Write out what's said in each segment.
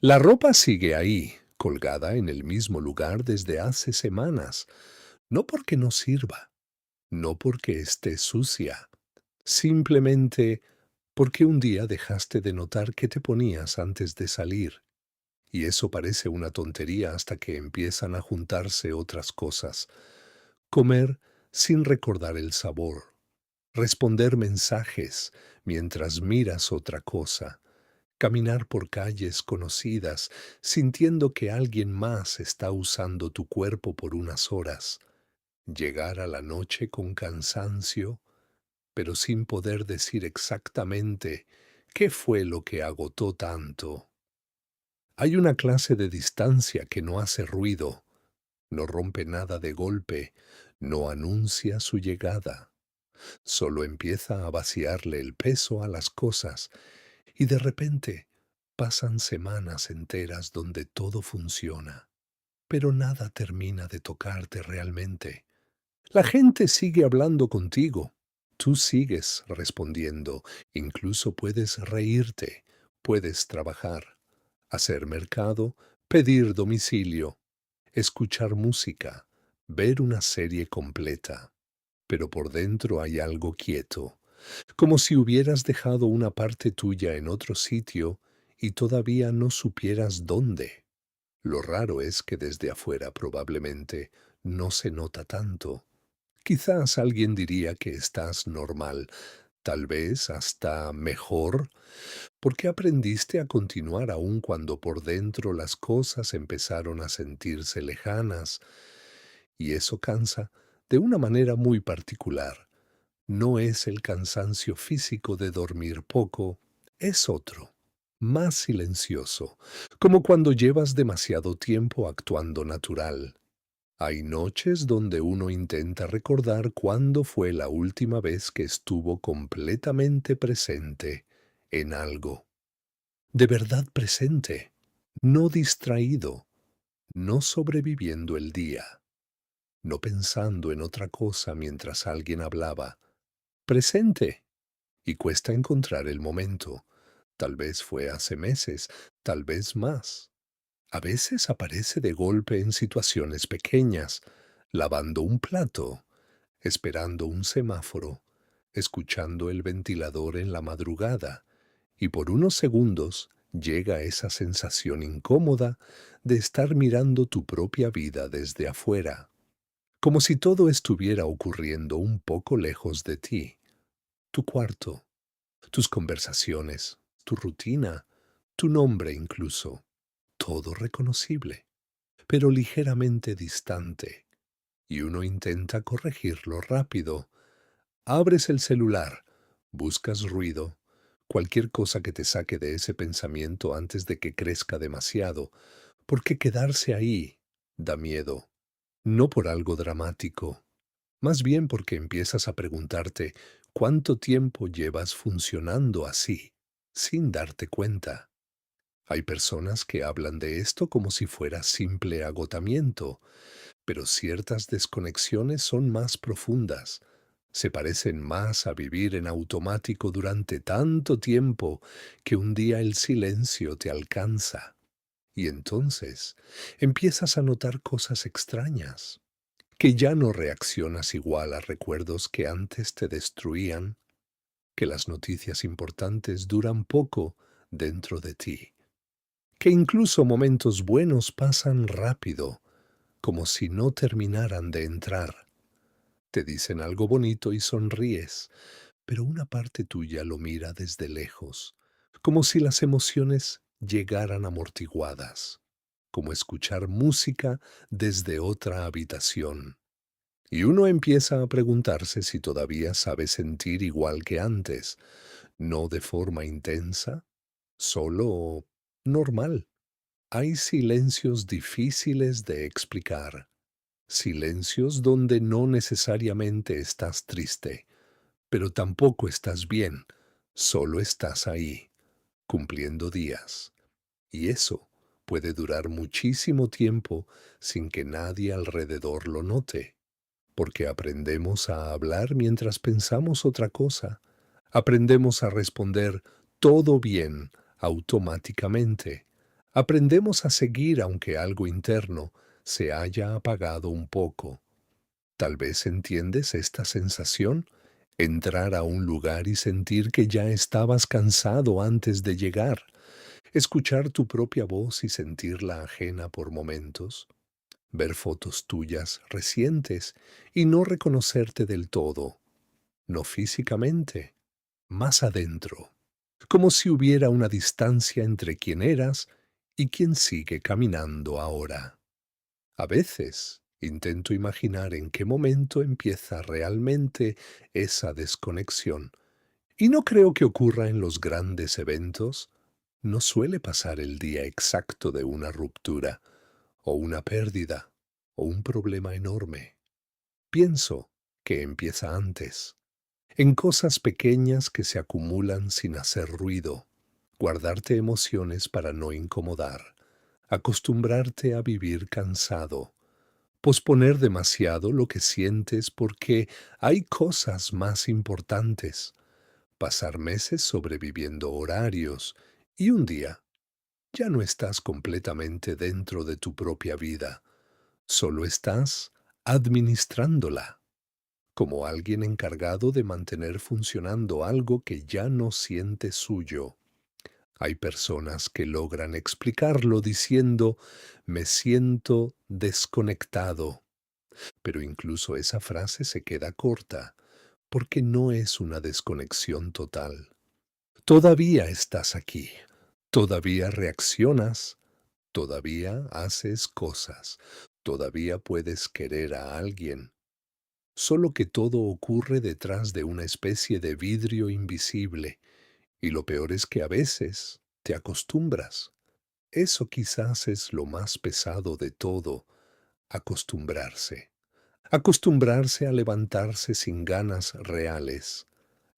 La ropa sigue ahí, colgada en el mismo lugar desde hace semanas, no porque no sirva, no porque esté sucia, simplemente porque un día dejaste de notar qué te ponías antes de salir. Y eso parece una tontería hasta que empiezan a juntarse otras cosas. Comer sin recordar el sabor. Responder mensajes mientras miras otra cosa. Caminar por calles conocidas sintiendo que alguien más está usando tu cuerpo por unas horas. Llegar a la noche con cansancio, pero sin poder decir exactamente qué fue lo que agotó tanto. Hay una clase de distancia que no hace ruido, no rompe nada de golpe, no anuncia su llegada, solo empieza a vaciarle el peso a las cosas y de repente pasan semanas enteras donde todo funciona, pero nada termina de tocarte realmente. La gente sigue hablando contigo, tú sigues respondiendo, incluso puedes reírte, puedes trabajar, hacer mercado, pedir domicilio, escuchar música, ver una serie completa. Pero por dentro hay algo quieto, como si hubieras dejado una parte tuya en otro sitio y todavía no supieras dónde. Lo raro es que desde afuera probablemente no se nota tanto. Quizás alguien diría que estás normal, tal vez hasta mejor, porque aprendiste a continuar aun cuando por dentro las cosas empezaron a sentirse lejanas, y eso cansa de una manera muy particular. No es el cansancio físico de dormir poco, es otro, más silencioso, como cuando llevas demasiado tiempo actuando natural. Hay noches donde uno intenta recordar cuándo fue la última vez que estuvo completamente presente en algo. De verdad presente, no distraído, no sobreviviendo el día, no pensando en otra cosa mientras alguien hablaba. Presente. Y cuesta encontrar el momento. Tal vez fue hace meses, tal vez más. A veces aparece de golpe en situaciones pequeñas, lavando un plato, esperando un semáforo, escuchando el ventilador en la madrugada, y por unos segundos llega esa sensación incómoda de estar mirando tu propia vida desde afuera, como si todo estuviera ocurriendo un poco lejos de ti, tu cuarto, tus conversaciones, tu rutina, tu nombre incluso, todo reconocible, pero ligeramente distante, y uno intenta corregirlo rápido. Abres el celular, buscas ruido, cualquier cosa que te saque de ese pensamiento antes de que crezca demasiado, porque quedarse ahí da miedo, no por algo dramático, más bien porque empiezas a preguntarte cuánto tiempo llevas funcionando así, sin darte cuenta. Hay personas que hablan de esto como si fuera simple agotamiento, pero ciertas desconexiones son más profundas. Se parecen más a vivir en automático durante tanto tiempo que un día el silencio te alcanza. Y entonces empiezas a notar cosas extrañas, que ya no reaccionas igual a recuerdos que antes te destruían, que las noticias importantes duran poco dentro de ti, que incluso momentos buenos pasan rápido, como si no terminaran de entrar. Te dicen algo bonito y sonríes, pero una parte tuya lo mira desde lejos, como si las emociones llegaran amortiguadas, como escuchar música desde otra habitación. Y uno empieza a preguntarse si todavía sabe sentir igual que antes, no de forma intensa, solo normal. Hay silencios difíciles de explicar, silencios donde no necesariamente estás triste, pero tampoco estás bien, solo estás ahí, cumpliendo días. Y eso puede durar muchísimo tiempo sin que nadie alrededor lo note, porque aprendemos a hablar mientras pensamos otra cosa, aprendemos a responder todo bien automáticamente, Aprendemos a seguir aunque algo interno se haya apagado un poco. Tal vez entiendes esta sensación, entrar a un lugar y sentir que ya estabas cansado antes de llegar, escuchar tu propia voz y sentirla ajena por momentos, ver fotos tuyas recientes y no reconocerte del todo, no físicamente, más adentro, como si hubiera una distancia entre quien eras y quien sigue caminando ahora. A veces intento imaginar en qué momento empieza realmente esa desconexión, y no creo que ocurra en los grandes eventos. No suele pasar el día exacto de una ruptura, o una pérdida, o un problema enorme. Pienso que empieza antes, en cosas pequeñas que se acumulan sin hacer ruido, guardarte emociones para no incomodar, acostumbrarte a vivir cansado, posponer demasiado lo que sientes porque hay cosas más importantes, pasar meses sobreviviendo horarios y un día ya no estás completamente dentro de tu propia vida, solo estás administrándola, como alguien encargado de mantener funcionando algo que ya no siente suyo. Hay personas que logran explicarlo diciendo, me siento desconectado, pero incluso esa frase se queda corta, porque no es una desconexión total. Todavía estás aquí, todavía reaccionas, todavía haces cosas, todavía puedes querer a alguien, solo que todo ocurre detrás de una especie de vidrio invisible, y lo peor es que a veces te acostumbras. Eso quizás es lo más pesado de todo, acostumbrarse. Acostumbrarse a levantarse sin ganas reales,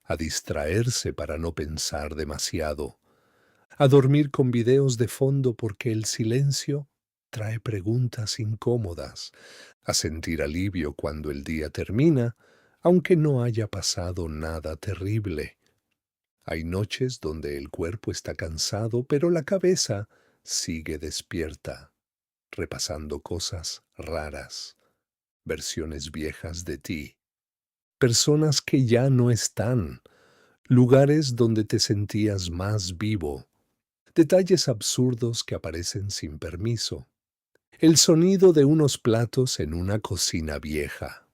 a distraerse para no pensar demasiado, a dormir con videos de fondo porque el silencio trae preguntas incómodas, a sentir alivio cuando el día termina, aunque no haya pasado nada terrible. Hay noches donde el cuerpo está cansado, pero la cabeza sigue despierta, repasando cosas raras, versiones viejas de ti, personas que ya no están, lugares donde te sentías más vivo, detalles absurdos que aparecen sin permiso, el sonido de unos platos en una cocina vieja,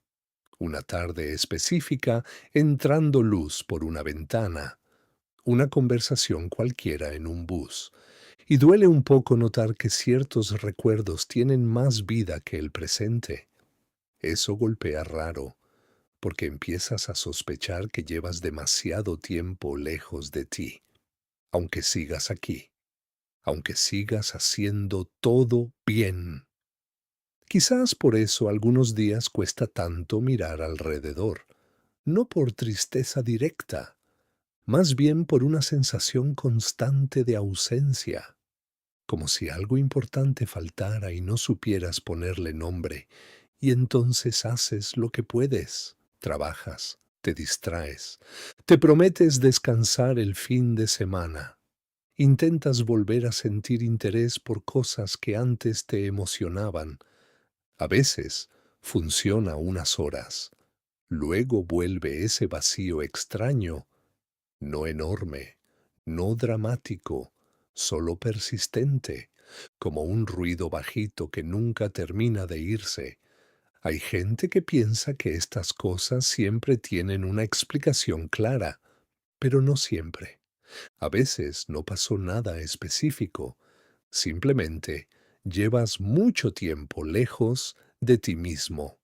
una tarde específica entrando luz por una ventana, una conversación cualquiera en un bus. Y duele un poco notar que ciertos recuerdos tienen más vida que el presente. Eso golpea raro, porque empiezas a sospechar que llevas demasiado tiempo lejos de ti, aunque sigas aquí, aunque sigas haciendo todo bien. Quizás por eso algunos días cuesta tanto mirar alrededor, no por tristeza directa, más bien por una sensación constante de ausencia, como si algo importante faltara y no supieras ponerle nombre, y entonces haces lo que puedes, trabajas, te distraes, te prometes descansar el fin de semana, intentas volver a sentir interés por cosas que antes te emocionaban. A veces funciona unas horas, luego vuelve ese vacío extraño, no enorme, no dramático, solo persistente, como un ruido bajito que nunca termina de irse. Hay gente que piensa que estas cosas siempre tienen una explicación clara, pero no siempre. A veces no pasó nada específico, simplemente llevas mucho tiempo lejos de ti mismo,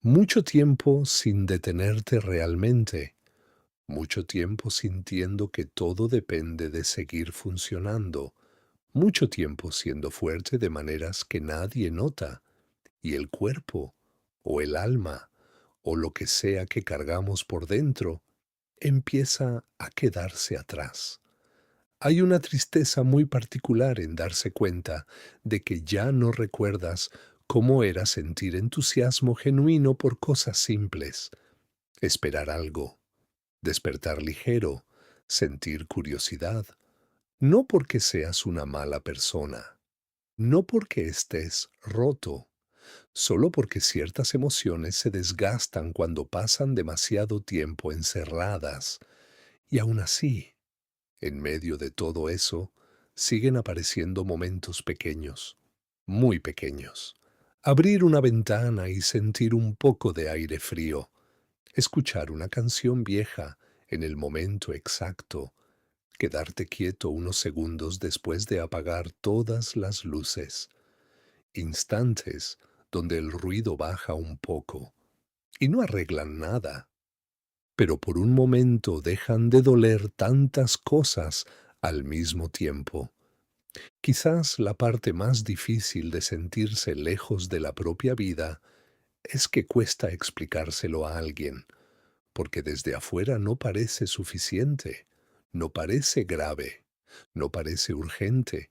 mucho tiempo sin detenerte realmente, mucho tiempo sintiendo que todo depende de seguir funcionando, mucho tiempo siendo fuerte de maneras que nadie nota, y el cuerpo, o el alma, o lo que sea que cargamos por dentro, empieza a quedarse atrás. Hay una tristeza muy particular en darse cuenta de que ya no recuerdas cómo era sentir entusiasmo genuino por cosas simples, esperar algo, despertar ligero, sentir curiosidad, No porque seas una mala persona, no porque estés roto, solo porque ciertas emociones se desgastan cuando pasan demasiado tiempo encerradas. Y aún así, en medio de todo eso, siguen apareciendo momentos pequeños, muy pequeños. Abrir una ventana y sentir un poco de aire frío, escuchar una canción vieja en el momento exacto, quedarte quieto unos segundos después de apagar todas las luces, instantes donde el ruido baja un poco y no arreglan nada, pero por un momento dejan de doler tantas cosas al mismo tiempo. Quizás la parte más difícil de sentirse lejos de la propia vida es que cuesta explicárselo a alguien, porque desde afuera no parece suficiente, no parece grave, no parece urgente,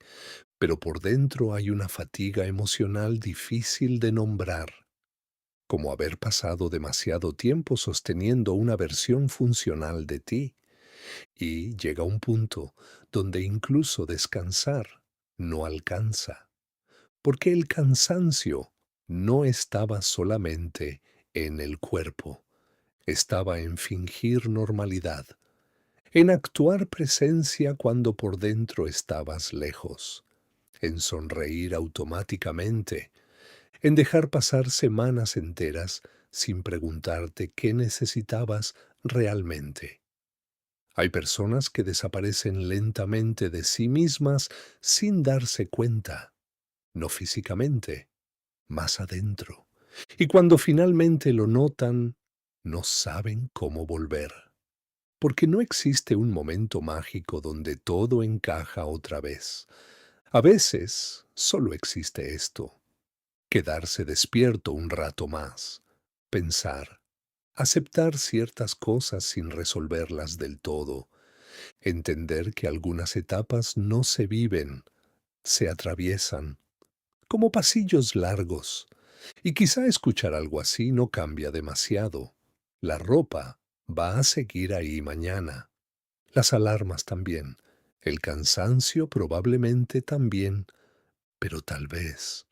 pero por dentro hay una fatiga emocional difícil de nombrar, como haber pasado demasiado tiempo sosteniendo una versión funcional de ti, y llega un punto donde incluso descansar no alcanza, porque el cansancio no estaba solamente en el cuerpo, estaba en fingir normalidad, en actuar presencia cuando por dentro estabas lejos, en sonreír automáticamente, en dejar pasar semanas enteras sin preguntarte qué necesitabas realmente. Hay personas que desaparecen lentamente de sí mismas sin darse cuenta, no físicamente, más adentro. Y cuando finalmente lo notan, no saben cómo volver. Porque no existe un momento mágico donde todo encaja otra vez. A veces solo existe esto: quedarse despierto un rato más, pensar, aceptar ciertas cosas sin resolverlas del todo, entender que algunas etapas no se viven, se atraviesan, como pasillos largos, y quizá escuchar algo así no cambia demasiado. La ropa va a seguir ahí mañana, las alarmas también, el cansancio probablemente también, pero tal vez,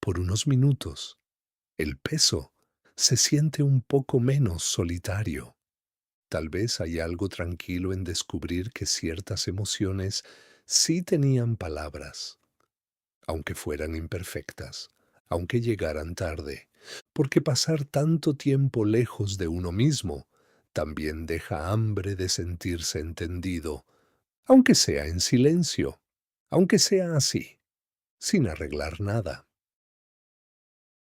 por unos minutos, el peso se siente un poco menos solitario. Tal vez hay algo tranquilo en descubrir que ciertas emociones sí tenían palabras, aunque fueran imperfectas, aunque llegaran tarde, porque pasar tanto tiempo lejos de uno mismo también deja hambre de sentirse entendido, aunque sea en silencio, aunque sea así, sin arreglar nada.